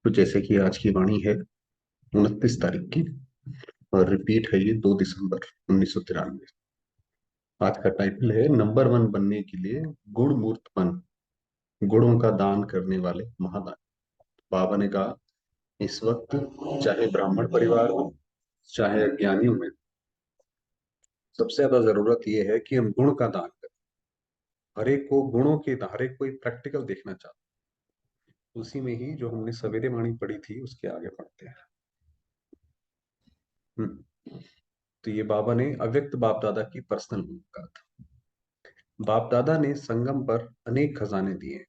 तो जैसे कि आज की वाणी है 29 तारीख की, और रिपीट है ये 2 दिसंबर 1993। आज का टाइटल है नंबर वन बनने के लिए गुण मूर्त बन, गुणों का दान करने वाले महादान। बाबा ने कहा इस वक्त चाहे ब्राह्मण परिवार हो चाहे अज्ञानियों में, सबसे ज्यादा जरूरत यह है कि हम गुण का दान करें। हर एक को गुणों के, हर एक कोई प्रैक्टिकल देखना चाहता है। उसी में ही जो हमने सवेरे वाणी पढ़ी थी उसके आगे पढ़ते हैं। तो ये बाबा ने अव्यक्त बाप दादा की पर्सनल बुक कहा था। बाप दादा ने संगम पर अनेक खजाने दिए।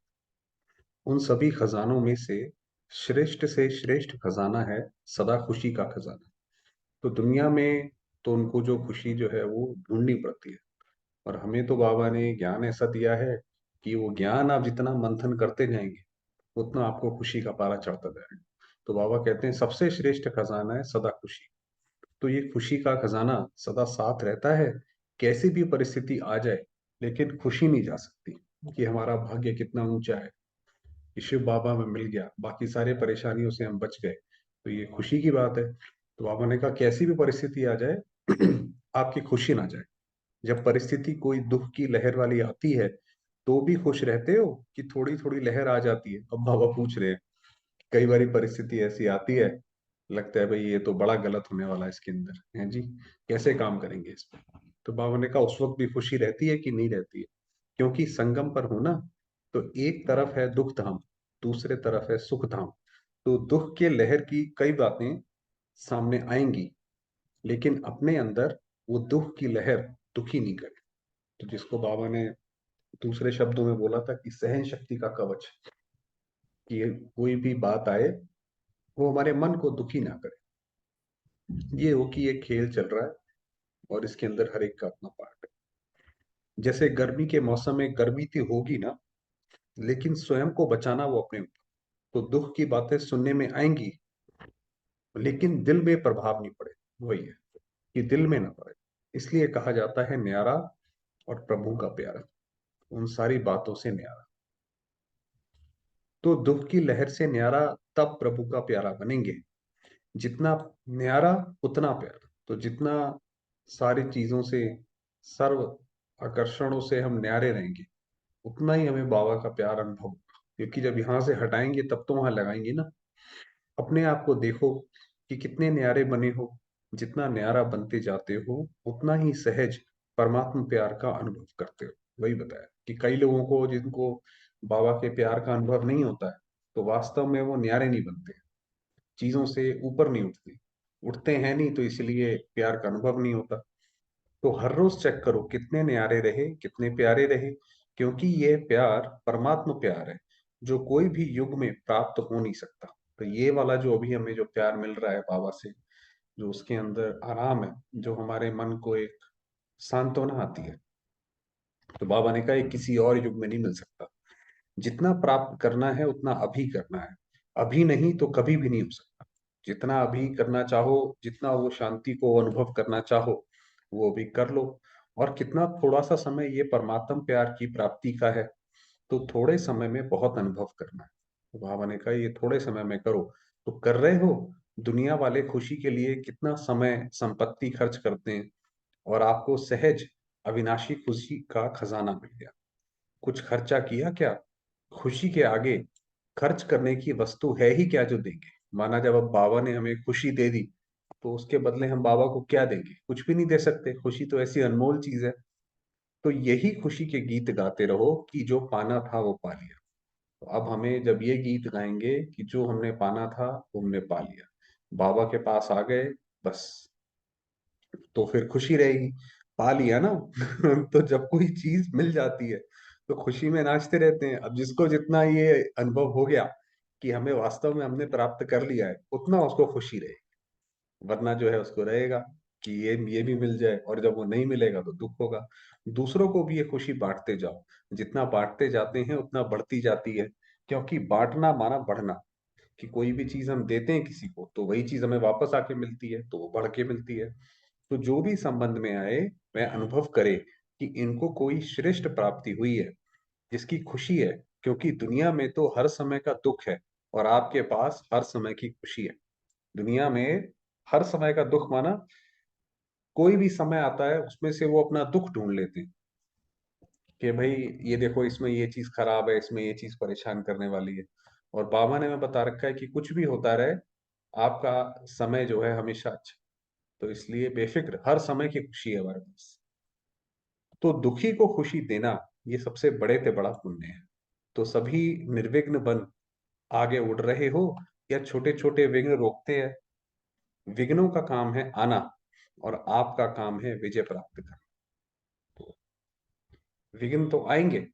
उन सभी खजानों में से श्रेष्ठ खजाना है सदा खुशी का खजाना। तो दुनिया में तो उनको जो खुशी जो है वो ढूंढनी पड़ती है, और हमें तो बाबा ने ज्ञान ऐसा दिया है कि वो ज्ञान आप जितना मंथन करते जाएंगे उतना आपको खुशी का पारा चढ़ता जाएगा। तो बाबा कहते हैं सबसे श्रेष्ठ खजाना है सदा खुशी। तो ये खुशी का खजाना सदा साथ रहता है, कैसी भी परिस्थिति आ जाए, लेकिन खुशी नहीं जा सकती। कि हमारा भाग्य कितना ऊंचा है कि शिव बाबा में मिल गया, बाकी सारे परेशानियों से हम बच गए, तो ये खुशी की बात है। तो बाबा ने कहा कैसी भी परिस्थिति आ जाए आपकी खुशी ना जाए। जब परिस्थिति कोई दुख की लहर वाली आती है तो भी खुश रहते हो कि थोड़ी थोड़ी लहर आ जाती है? अब बाबा पूछ रहे हैं, कई बारी परिस्थिति ऐसी आती है, लगता है भाई ये तो बड़ा गलत होने वाला है इसके अंदर है जी, कैसे काम करेंगे इस पर? तो बाबा ने कहा उस वक्त भी खुशी रहती है कि नहीं रहती है? क्योंकि संगम पर हो ना, तो एक तरफ है दुख धाम, दूसरे तरफ है सुख धाम। तो दुख के लहर की कई बातें सामने आएंगी, लेकिन अपने अंदर वो दुख की लहर दुखी नहीं करे। तो जिसको बाबा ने दूसरे शब्दों में बोला था कि सहन शक्ति का कवच, कि कोई भी बात आए वो हमारे मन को दुखी ना करे। ये हो कि ये खेल चल रहा है और इसके अंदर हर एक का अपना पार्ट है। जैसे गर्मी के मौसम में गर्मी तो होगी ना, लेकिन स्वयं को बचाना वो अपने ऊपर। तो दुख की बातें सुनने में आएंगी, लेकिन दिल में प्रभाव नहीं पड़े। वही है कि दिल में ना पड़े। इसलिए कहा जाता है न्यारा और प्रभु का प्यारा, उन सारी बातों से न्यारा। तो दुख की लहर से न्यारा तब प्रभु का प्यारा बनेंगे। जितना न्यारा उतना प्यारा। तो जितना सारी चीजों से, सर्व आकर्षणों से हम न्यारे रहेंगे, उतना ही हमें बाबा का प्यार अनुभव होगा। क्योंकि जब यहाँ से हटाएंगे तब तो वहां लगाएंगे ना। अपने आप को देखो कि कितने न्यारे बने हो। जितना न्यारा बनते जाते हो उतना ही सहज परमात्मा प्यार का अनुभव करते हो। वही बताया कि कई लोगों को जिनको बाबा के प्यार का अनुभव नहीं होता है, तो वास्तव में वो न्यारे नहीं बनते, चीजों से ऊपर नहीं उठते। उठते हैं नहीं तो इसलिए प्यार का अनुभव नहीं होता। तो हर रोज चेक करो कितने न्यारे रहे, कितने प्यारे रहे। क्योंकि ये प्यार परमात्मा प्यार है, जो कोई भी युग में प्राप्त हो नहीं सकता। तो ये वाला जो अभी हमें जो प्यार मिल रहा है बाबा से, जो उसके अंदर आराम है, जो हमारे मन को एक सांत्वना आती है, तो बाबा ने कहा ये किसी और युग में नहीं मिल सकता। जितना प्राप्त करना है उतना अभी करना है। अभी नहीं तो कभी भी नहीं हो सकता। जितना अभी करना चाहो, जितना वो शांति को अनुभव करना चाहो, वो अभी कर लो। और कितना थोड़ा सा समय ये परमात्म प्यार की प्राप्ति का है, तो थोड़े समय में बहुत अनुभव करना है। तो बाबा ने कहा ये थोड़े समय में करो। तो कर रहे हो। दुनिया वाले खुशी के लिए कितना समय संपत्ति खर्च करते हैं, और आपको सहज अविनाशी खुशी का खजाना मिल गया। कुछ खर्चा किया क्या? खुशी के आगे खर्च करने की वस्तु है ही क्या जो देंगे? माना जब अब बाबा ने हमें खुशी दे दी, तो उसके बदले हम बाबा को क्या देंगे? कुछ भी नहीं दे सकते। खुशी तो ऐसी अनमोल चीज है। तो यही खुशी के गीत गाते रहो कि जो पाना था वो पा लिया। तो अब हमें जब ये गीत गाएंगे कि जो हमने पाना था वो हमने पा लिया, बाबा के पास आ गए, बस, तो फिर खुशी रहेगी। पा लिया ना तो जब कोई चीज मिल जाती है तो खुशी में नाचते रहते हैं। अब जिसको जितना ये अनुभव हो गया कि हमें वास्तव में हमने प्राप्त कर लिया है, उतना उसको खुशी रहेगी। वरना जो है उसको रहेगा कि ये भी मिल जाए, और जब वो नहीं मिलेगा तो दुख होगा। दूसरों को भी ये खुशी बांटते जाओ। जितना बांटते जाते हैं उतना बढ़ती जाती है। क्योंकि बांटना माना बढ़ना, कि कोई भी चीज हम देते हैं किसी को तो वही चीज हमें वापस आके मिलती है, तो वो बढ़ के मिलती है। तो जो भी संबंध में आए, वह अनुभव करे कि इनको कोई श्रेष्ठ प्राप्ति हुई है, जिसकी खुशी है। क्योंकि दुनिया में तो हर समय का दुख है, और आपके पास हर समय की खुशी है। दुनिया में हर समय का दुख माना, कोई भी समय आता है उसमें से वो अपना दुख ढूंढ लेते हैं कि भाई ये देखो, इसमें ये चीज खराब है, इसमें ये चीज परेशान करने वाली है। और बाबा ने हमें बता रखा है कि कुछ भी होता रहे, आपका समय जो है हमेशा अच्छा। तो इसलिए बेफिक्र हर समय की खुशी है हमारे पास। तो दुखी को खुशी देना, ये सबसे बड़े से बड़ा पुण्य है। तो सभी निर्विघ्न बन आगे उड़ रहे हो, या छोटे छोटे विघ्न रोकते हैं। विघ्नों का काम है आना, और आपका काम है विजय प्राप्त करना। तो विघ्न तो आएंगे,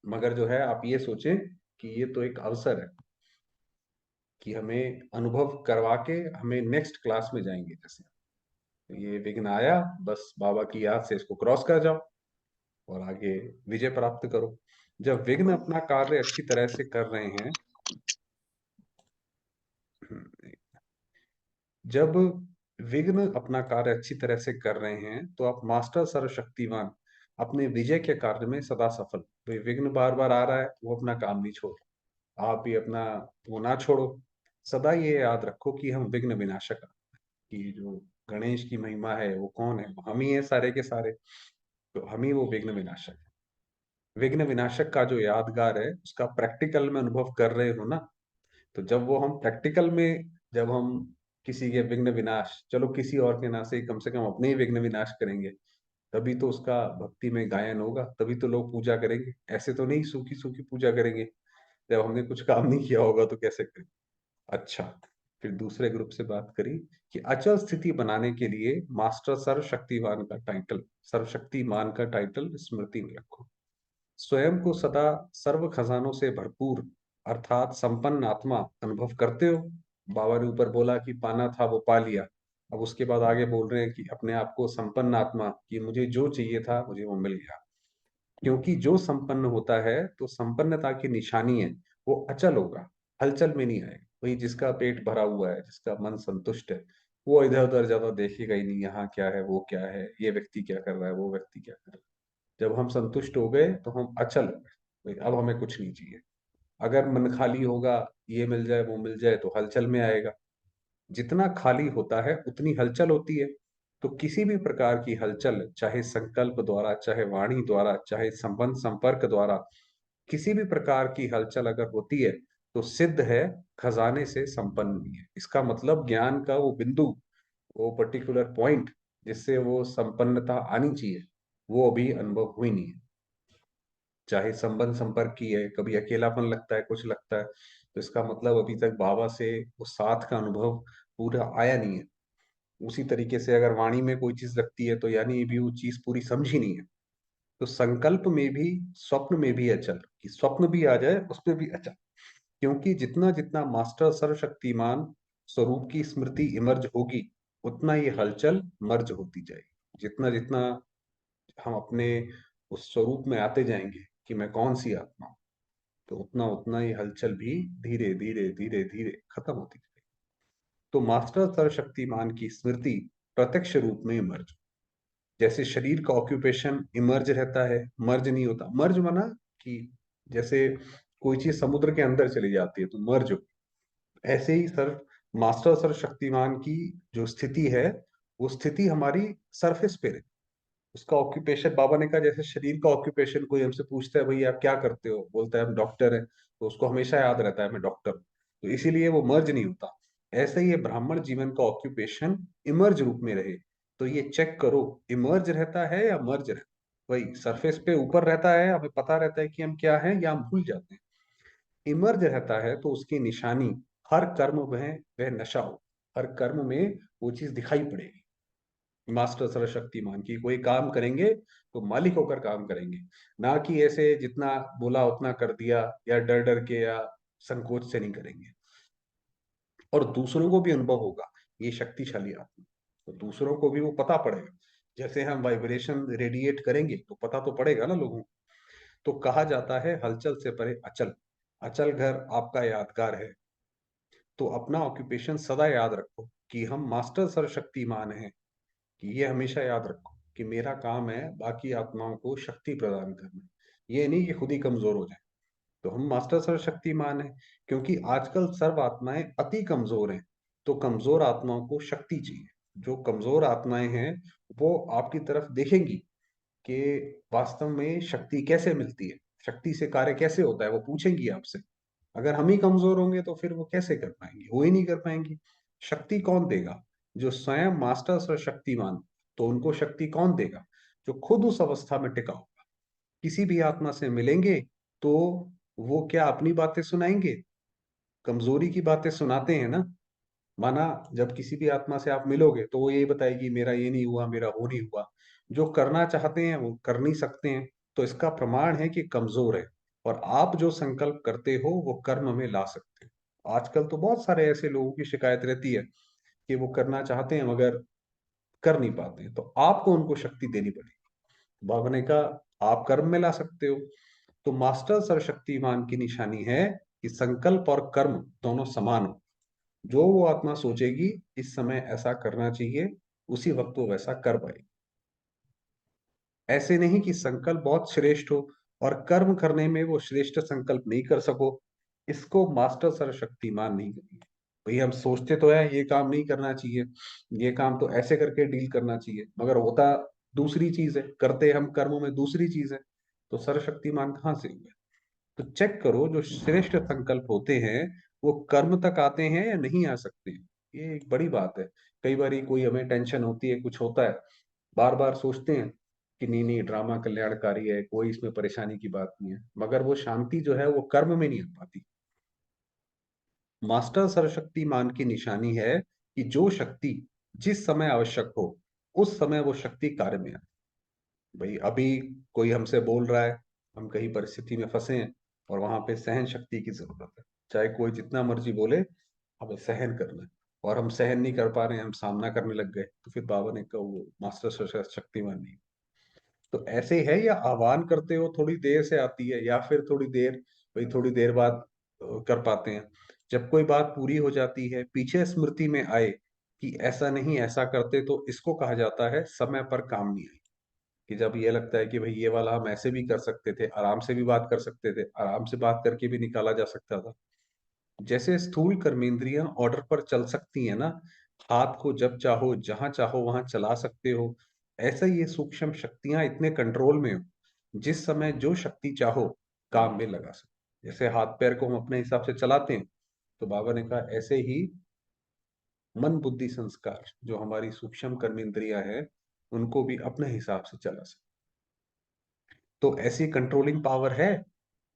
मगर जो है आप ये सोचें कि ये तो एक अवसर है कि हमें अनुभव करवा के हमें नेक्स्ट क्लास में जाएंगे। जैसे तो ये विघ्न आया, बस बाबा की याद से इसको क्रॉस कर जाओ और आगे विजय प्राप्त करो। जब विघ्न अपना कार्य अच्छी तरह से कर रहे हैं, जब विघ्न अपना कार्य अच्छी तरह से कर रहे हैं, तो आप मास्टर सर्वशक्तिमान अपने विजय के कार्य में सदा सफल। तो ये विघ्न बार बार आ रहा है, वो अपना काम नहीं छोड़, आप भी अपना वो ना छोड़ो। सदा ये याद रखो कि हम विघ्न विनाशक हैं, कि जो गणेश की महिमा है वो कौन है, हम ही है सारे के सारे। तो हम ही वो विघ्न विनाशक है। विघ्न विनाशक का जो यादगार है उसका प्रैक्टिकल में अनुभव कर रहे हो ना। तो जब वो हम प्रैक्टिकल में, जब हम किसी के विघ्न विनाश, चलो किसी और के ना से कम से कम अपने ही विघ्न विनाश करेंगे, तभी तो उसका भक्ति में गायन होगा, तभी तो लोग पूजा करेंगे। ऐसे तो नहीं सूखी सूखी पूजा करेंगे, जब हमने कुछ काम नहीं किया होगा तो कैसे करेंगे। अच्छा, फिर दूसरे ग्रुप से बात करी कि अचल स्थिति बनाने के लिए मास्टर सर्वशक्तिमान का टाइटल स्मृति में रखो। स्वयं को सदा सर्व खजानों से भरपूर अर्थात संपन्न आत्मा अनुभव करते हो। बाबा ने ऊपर बोला कि पाना था वो पा लिया, अब उसके बाद आगे बोल रहे हैं कि अपने आप को संपन्न आत्मा, कि मुझे जो चाहिए था मुझे वो मिल गया। क्योंकि जो संपन्न होता है, तो संपन्नता की निशानी है, वो अचल होगा, हलचल में नहीं आएगा। वही जिसका पेट भरा हुआ है, जिसका मन संतुष्ट है, वो इधर उधर ज्यादा देखेगा ही नहीं, यहाँ क्या है, वो क्या है, ये व्यक्ति क्या कर रहा है, वो व्यक्ति क्या कर रहा है। जब हम संतुष्ट हो गए तो हम अचल हो गए, भाई अब हमें कुछ नहीं चाहिए। अगर मन खाली होगा, ये मिल जाए वो मिल जाए, तो हलचल में आएगा। जितना खाली होता है उतनी हलचल होती है। तो किसी भी प्रकार की हलचल, चाहे संकल्प द्वारा, चाहे वाणी द्वारा, चाहे संबंध संपर्क द्वारा, किसी भी प्रकार की हलचल अगर होती है, तो सिद्ध है खजाने से संपन्न नहीं है। इसका मतलब ज्ञान का वो बिंदु, वो पर्टिकुलर पॉइंट जिससे वो संपन्नता आनी चाहिए, वो अभी अनुभव हुई नहीं है। चाहे संबंध संपर्क की है, कभी अकेलापन लगता है, कुछ लगता है, तो इसका मतलब अभी तक बाबा से वो साथ का अनुभव पूरा आया नहीं है। उसी तरीके से अगर वाणी में कोई चीज लगती है, तो यानी ये भी वो चीज पूरी समझी नहीं है। तो संकल्प में भी, स्वप्न में भी अचल, कि स्वप्न भी आ जाए उसमें भी अचल। क्योंकि जितना जितना मास्टर सर्वशक्तिमान स्वरूप की स्मृति इमर्ज होगी, उतना ये हलचल मर्ज होती जाएगी। जितना जितना हम अपने उस स्वरूप में आते जाएंगे कि मैं कौन सी आत्मा हूं, तो उतना उतना ये हलचल भी धीरे धीरे धीरे धीरे खत्म होती जाएगी। तो मास्टर सर्वशक्तिमान की स्मृति प्रत्यक्ष रूप में इमर्ज, जैसे शरीर का ऑक्यूपेशन इमर्ज रहता है, मर्ज नहीं होता। मर्ज माना कि जैसे कोई चीज समुद्र के अंदर चली जाती है तो मर्ज हो, ऐसे ही मास्टर सर्वशक्तिमान की जो स्थिति है, वो स्थिति हमारी सरफेस पे रहे। उसका ऑक्यूपेशन, बाबा ने कहा जैसे शरीर का ऑक्यूपेशन, कोई हमसे पूछता है भाई आप क्या करते हो, बोलता है हम डॉक्टर हैं, तो उसको हमेशा याद रहता है मैं डॉक्टर हूं। तो इसीलिए वो मर्ज नहीं होता। ऐसे ही ये ब्राह्मण जीवन का ऑक्यूपेशन इमर्ज रूप में रहे। तो ये चेक करो, इमर्ज रहता है या मर्ज रहता है। वही सरफेस पे ऊपर रहता है, हमें पता रहता है कि हम क्या हैं, या हम भूल जाते हैं। इमर्ज रहता है तो उसकी निशानी, हर कर्म में वह नशा हो, हर कर्म में वो चीज दिखाई पड़ेगी। मास्टर सर्वशक्तिमान की कोई काम करेंगे तो मालिक होकर काम करेंगे, ना कि ऐसे जितना बोला उतना कर दिया, या डर डर के, या संकोच से नहीं करेंगे। और दूसरों को भी अनुभव होगा, ये शक्तिशाली आत्मा। तो दूसरों को भी वो पता पड़ेगा। जैसे हम वाइब्रेशन रेडिएट करेंगे तो पता तो पड़ेगा ना लोगों को। तो कहा जाता है हलचल से परे अचल, अचल घर आपका यादगार है। तो अपना ऑक्यूपेशन सदा याद रखो कि हम मास्टर सर्वशक्तिमान हैं, कि ये हमेशा याद रखो कि मेरा काम है बाकी आत्माओं को शक्ति प्रदान करना। ये नहीं कि खुद ही कमजोर हो जाए। तो हम मास्टर सर्वशक्तिमान हैं, क्योंकि आजकल सर्व आत्माएं अति कमजोर हैं। तो कमजोर आत्माओं को शक्ति चाहिए। जो कमजोर आत्माएं हैं वो आपकी तरफ देखेंगी कि वास्तव में शक्ति कैसे मिलती है, शक्ति से कार्य कैसे होता है, वो पूछेंगी आपसे। अगर हम ही कमजोर होंगे तो फिर वो कैसे कर पाएंगे, वो ही नहीं कर पाएंगी। शक्ति कौन देगा? जो स्वयं मास्टर सर्वशक्तिमान। तो उनको शक्ति कौन देगा? जो खुद उस अवस्था में टिका हो। किसी भी आत्मा से मिलेंगे तो वो क्या अपनी बातें सुनाएंगे? कमजोरी की बातें सुनाते हैं ना। माना जब किसी भी आत्मा से आप मिलोगे तो वो ये बताएगी मेरा ये नहीं हुआ, मेरा वो नहीं हुआ। जो करना चाहते हैं वो कर नहीं सकते हैं। तो इसका प्रमाण है कि कमजोर है। और आप जो संकल्प करते हो वो कर्म में ला सकते हो। आजकल तो बहुत सारे ऐसे लोगों की शिकायत रहती है कि वो करना चाहते हैं मगर कर नहीं पाते हैं। तो आपको उनको शक्ति देनी पड़ेगी। बाबा ने कहा आप कर्म में ला सकते हो। तो मास्टर सर्वशक्तिमान की निशानी है कि संकल्प और कर्म दोनों समान हो। जो वो आत्मा सोचेगी इस समय ऐसा करना चाहिए, उसी वक्त वो वैसा कर पाएगी। ऐसे नहीं कि संकल्प बहुत श्रेष्ठ हो और कर्म करने में वो श्रेष्ठ संकल्प नहीं कर सको। इसको मास्टर सर्वशक्तिमान नहीं करेंगे। भाई हम सोचते तो है ये काम नहीं करना चाहिए, ये काम तो ऐसे करके डील करना चाहिए, मगर होता दूसरी चीज है, करते हम कर्मों में दूसरी चीज है। तो सर्वशक्तिमान कहाँ से हुए? तो चेक करो जो श्रेष्ठ संकल्प होते हैं वो कर्म तक आते हैं या नहीं आ सकते हैं। ये एक बड़ी बात है। कई बार कोई हमें टेंशन होती है, कुछ होता है, बार बार सोचते हैं कि नहीं नहीं ड्रामा कल्याणकारी है, कोई इसमें परेशानी की बात नहीं है, मगर वो शांति जो है वो कर्म में नहीं आ पाती। मास्टर सर्वशक्तिमान की निशानी है कि जो शक्ति जिस समय आवश्यक हो उस समय वो शक्ति कार्य में आए। भाई अभी कोई हमसे बोल रहा है, हम कहीं परिस्थिति में फंसे हैं और वहां पे सहन शक्ति की जरूरत है। चाहे कोई जितना मर्जी बोले, हमें सहन करना है। और हम सहन नहीं कर पा रहे हैं, हम सामना करने लग गए, तो फिर बाबा ने कहा वो मास्टर शक्तिमान नहीं। तो ऐसे है, या आह्वान करते हो थोड़ी देर से आती है या फिर थोड़ी देर, भाई थोड़ी देर बाद कर पाते हैं। जब कोई बात पूरी हो जाती है पीछे स्मृति में आए कि ऐसा नहीं ऐसा करते, तो इसको कहा जाता है समय पर काम नहीं आई। कि जब ये लगता है कि भाई ये वाला हम ऐसे भी कर सकते थे, आराम से भी बात कर सकते थे, आराम से बात करके भी निकाला जा सकता था। जैसे स्थूल कर्मेंद्रियां ऑर्डर पर चल सकती हैं ना, हाथ को जब चाहो जहां चाहो वहां चला सकते हो, ऐसा ही ये सूक्ष्म शक्तियां इतने कंट्रोल में हो, जिस समय जो शक्ति चाहो काम में लगा सकते। जैसे हाथ पैर को हम अपने हिसाब से चलाते हैं, तो बाबा ने कहा ऐसे ही मन बुद्धि संस्कार जो हमारी सूक्ष्म कर्मेंद्रियां हैं उनको भी अपने हिसाब से चला सकते। तो ऐसी कंट्रोलिंग पावर है।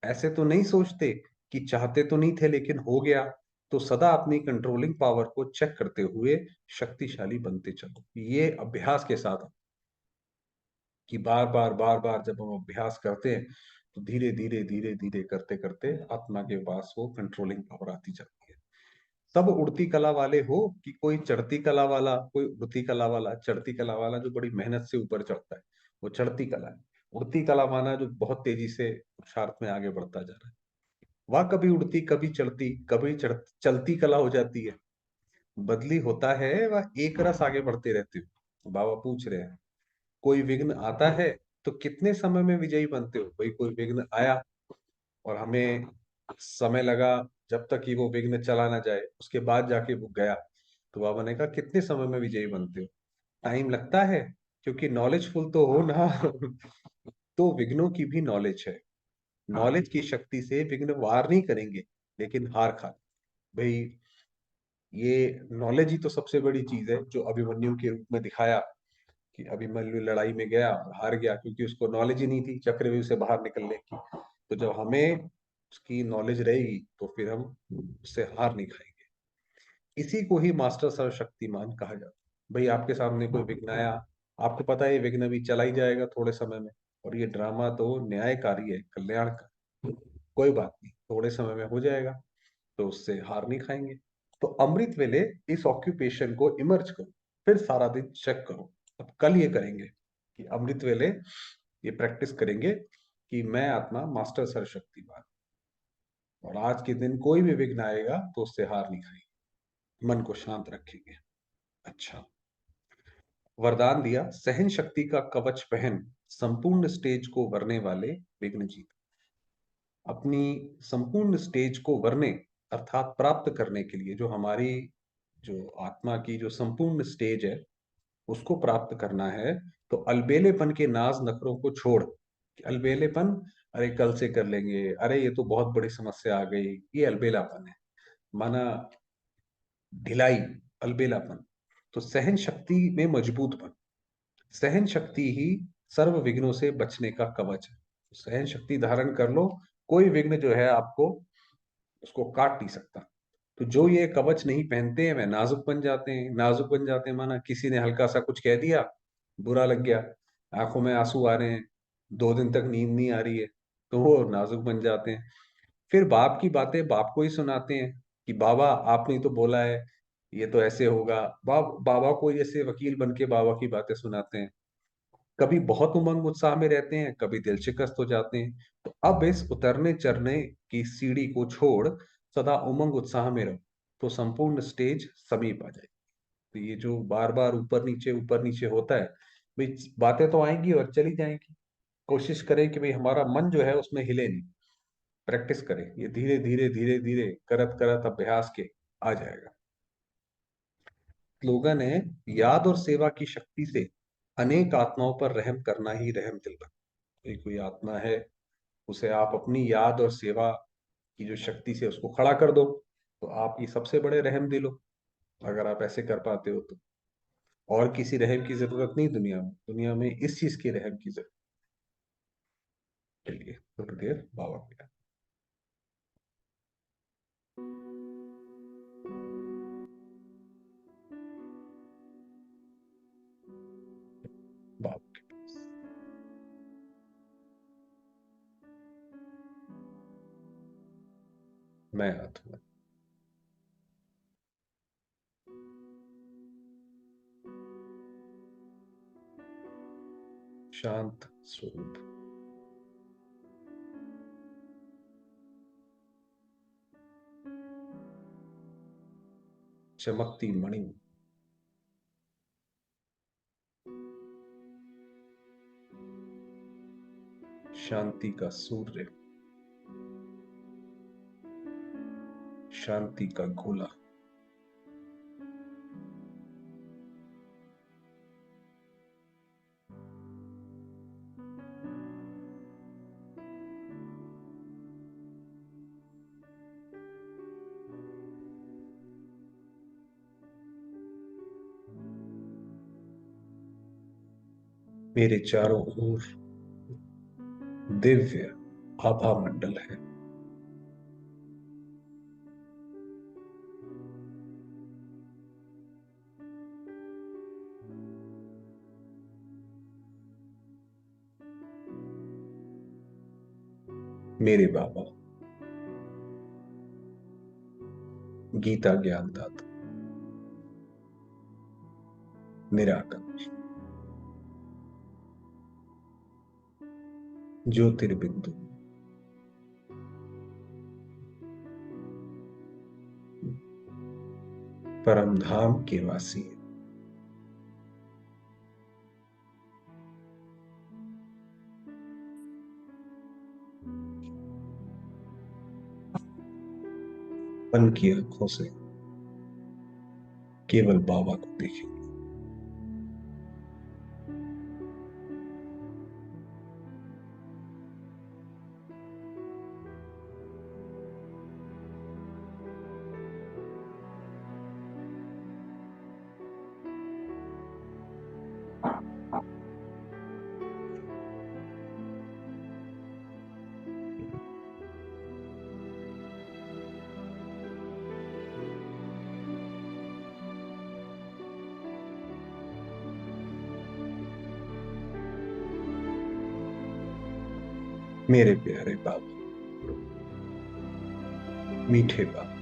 ऐसे तो नहीं सोचते कि चाहते तो नहीं थे लेकिन हो गया। तो सदा अपनी कंट्रोलिंग पावर को चेक करते हुए शक्तिशाली बनते चलो। ये अभ्यास के साथ कि बार बार जब हम अभ्यास करते हैं तो धीरे धीरे धीरे धीरे करते करते आत्मा के पास वो कंट्रोलिंग पावर आती जाती है। सब उड़ती कला वाले हो कि कोई चढ़ती कला वाला, कोई उड़ती कला वाला। चढ़ती कला वाला जो बड़ी मेहनत से ऊपर चढ़ता है वो चढ़ती कला है। उड़ती कला माना जो बहुत तेजी से पुरुषार्थ में आगे बढ़ता जा रहा है। वह कभी उड़ती कभी चढ़ती कभी चलती कला हो जाती है। बदली होता है वह एक रस आगे बढ़ते रहते हो। बाबा पूछ रहे हैं कोई विघ्न आता है तो कितने समय में विजयी बनते हो? भाई कोई विघ्न आया और हमें समय लगा, जब तक कि वो विघ्न चला ना जाए उसके बाद जाके वो गया, तो बाबा ने कहा कितने समय में विजयी बनते हो? टाइम लगता है, क्योंकि नॉलेजफुल तो हो ना। तो विघ्नों की भी नॉलेज है। नॉलेज की शक्ति से विघ्न वार नहीं करेंगे लेकिन हार खा। भाई ये नॉलेज ही तो सबसे बड़ी चीज है, जो अभिमन्यु के रूप में दिखाया कि अभिमन्यु लड़ाई में गया और हार गया क्योंकि उसको नॉलेज ही नहीं थी चक्रव्यूह से बाहर निकलने की। तो जब हमें उसकी नॉलेज रहेगी तो फिर हम उससे हार नहीं खाएंगे। इसी को ही मास्टर सर्वशक्तिमान कहा जाता है। भाई आपके सामने कोई विघ्न आया, आपको पता है ये विघ्न भी चला ही जाएगा थोड़े समय में, और ये ड्रामा तो न्यायकारी है, कल्याण का। कोई बात नहीं, थोड़े समय में हो जाएगा, तो उससे हार नहीं खाएंगे। तो अमृत वेले इस ऑक्यूपेशन को इमर्ज करो, फिर सारा दिन चेक करो। अब कल ये करेंगे कि अमृत वेले ये प्रैक्टिस करेंगे कि मैं आत्मा मास्टर सर्वशक्तिमान, और आज के दिन कोई भी विघ्न आएगा तो उससे हार नहीं खाएंगे, मन को शांत रखेंगे। अच्छा, वरदान दिया सहन शक्ति का कवच पहन, संपूर्ण स्टेज को वरने वाले विघ्न जीत। अपनी संपूर्ण स्टेज को वरने अर्थात प्राप्त करने के लिए, जो हमारी जो आत्मा की जो संपूर्ण स्टेज है उसको प्राप्त करना है, तो अलबेलेपन के नाज नखरों को छोड़, अलबेलेपन, अरे कल से कर लेंगे, अरे ये तो बहुत बड़ी समस्या आ गई, ये अलबेलापन है। माना ढिलाई, अलबेलापन। तो सहन शक्ति में मजबूत बन। सहन शक्ति ही सर्व विघ्नों से बचने का कवच है। सहन शक्ति धारण कर लो, कोई विघ्न जो है आपको उसको काट नहीं सकता। तो जो ये कवच नहीं पहनते हैं वे नाजुक बन जाते हैं। नाजुक बन जाते हैं माना किसी ने हल्का सा कुछ कह दिया, बुरा लग गया, आंखों में आंसू आ रहे हैं, 2 दिन तक नींद नहीं आ रही है, तो वो नाजुक बन जाते हैं। फिर बाप की बातें बाप को ही सुनाते हैं कि बाबा आपने ही तो बोला है ये तो ऐसे होगा। बाबा को जैसे वकील बन के बाबा की बातें सुनाते हैं। कभी बहुत उमंग उत्साह में रहते हैं, कभी दिल शिकस्त हो जाते हैं। तो अब इस उतरने चढ़ने की सीढ़ी को छोड़ सदा उमंग उत्साह में रहो, तो संपूर्ण स्टेज समीप आ जाए। तो ये जो बार बार ऊपर नीचे होता है, भाई बातें तो आएंगी और चली जाएंगी। कोशिश करें कि भाई हमारा मन जो है उसमें हिले नहीं। प्रैक्टिस करें, ये धीरे धीरे धीरे धीरे करत करत अभ्यास के आ जाएगा। स्लोगन है, याद और सेवा की शक्ति से अनेक आत्माओं पर रहम करना ही रहम दिल बना। कोई कोई आत्मा है, उसे आप अपनी याद और सेवा की जो शक्ति से उसको खड़ा कर दो, तो आप ये सबसे बड़े रहम दिल हो। अगर आप ऐसे कर पाते हो तो और किसी रहम की जरूरत नहीं दुनिया में। दुनिया में इस चीज की रहम की जरूरत। के लिए थोड़ी देर बाबा को याद, बाबा के पास। मैं आत्मा, शांत स्वरूप, चमकती मणि, शांति का सूर्य, शांति का गोला। मेरे चारों ओर दिव्य आभा मंडल है। मेरे बाबा गीता ज्ञानदाता, निराकार, ज्योतिर्बिंदु, परम धाम के वासी, मन की आंखों से केवल बाबा को देखें। मेरे प्यारे बाबा, मीठे बाबा,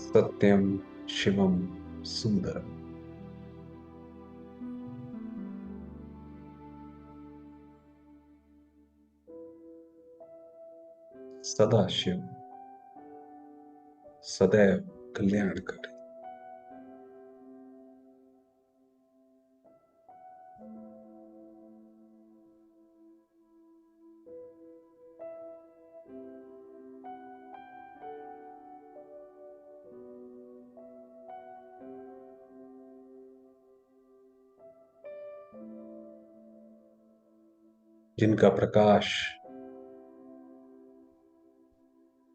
सत्यम शिवम सुंदरम। सदाशिव सदैव कल्याणकारी। जिनका प्रकाश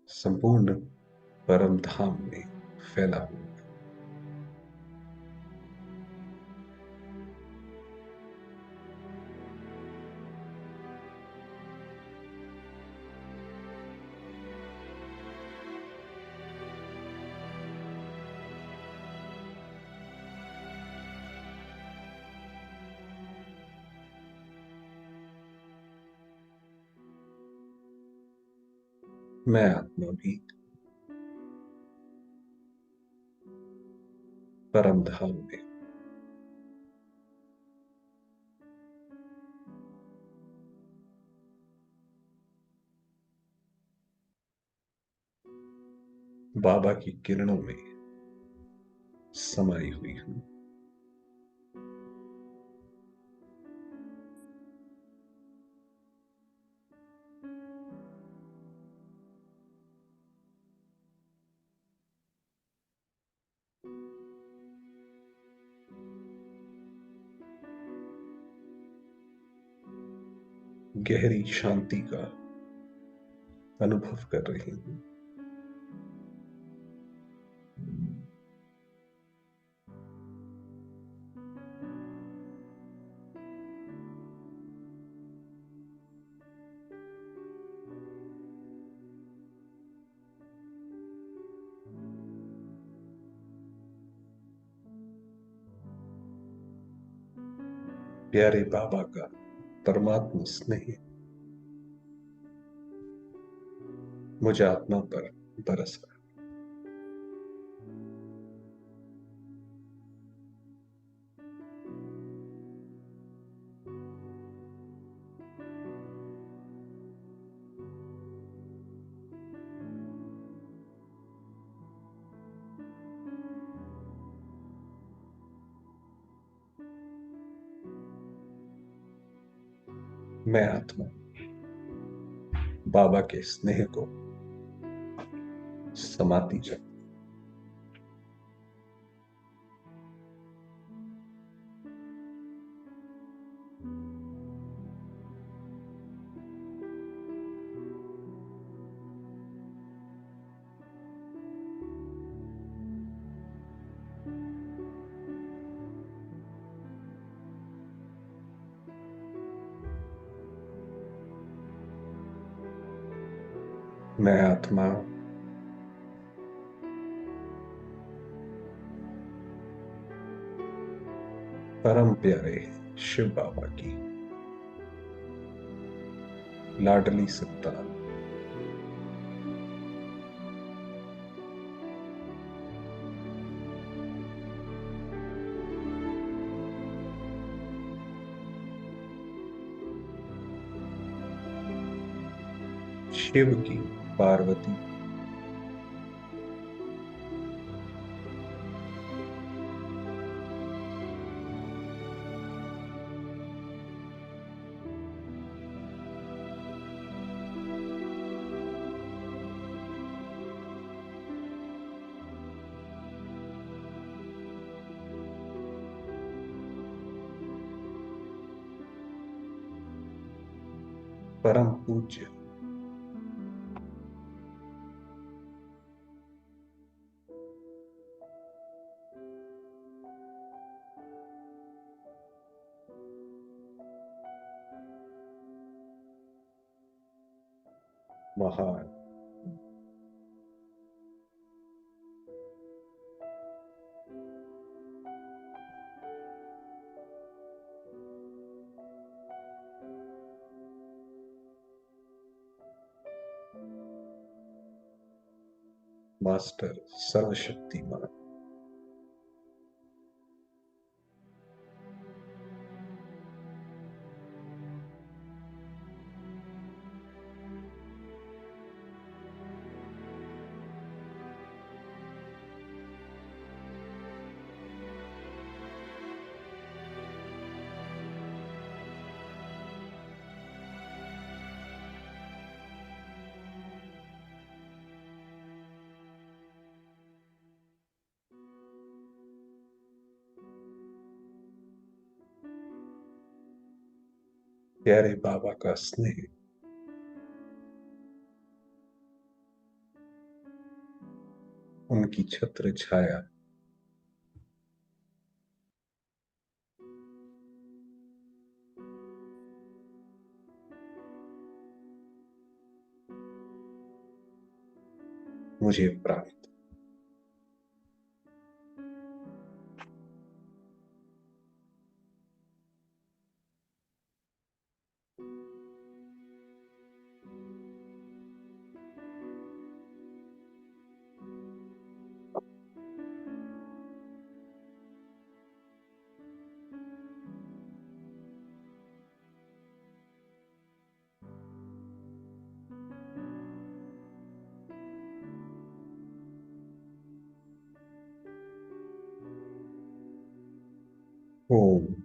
संपूर्ण परम धाम में फैला हुआ। मैं आत्मा भी परम धाम में। बाबा की किरणों में समाई हुई हूं। गहरी शांति का अनुभव कर रही हूं। प्यारे बाबा का परमात्मा स्नेह मुझे आत्मा पर बरस रहा। मैं आत्मा बाबा के स्नेह को समाती जा। मैं आत्मा परम प्यारे शिव बाबा की लाडली संतान। शिव की पार्वती, परम पूज्य महान मास्टर सर्वशक्तिमान प्यारे बाबा का स्नेह उनकी छत्र छाया मुझे प्राप्त हो।